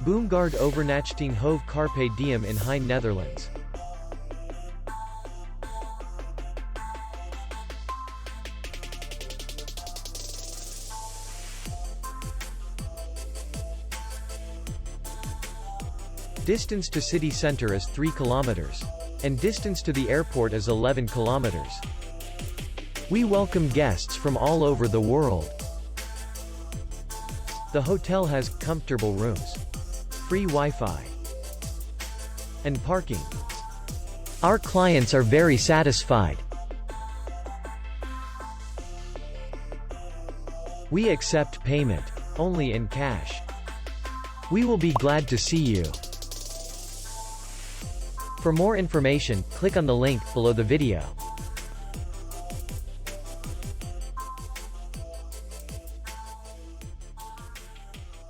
Boomgaard overnachting Hoeve Carpe Diem in Heijen, Netherlands. Distance to city center is 3 kilometers. And distance to the airport is 11 kilometers. We welcome guests from all over the world. The hotel has comfortable rooms, free Wi-Fi, and parking. Our clients are very satisfied. We accept payment only in cash. We will be glad to see you. For more information, click on the link below the video.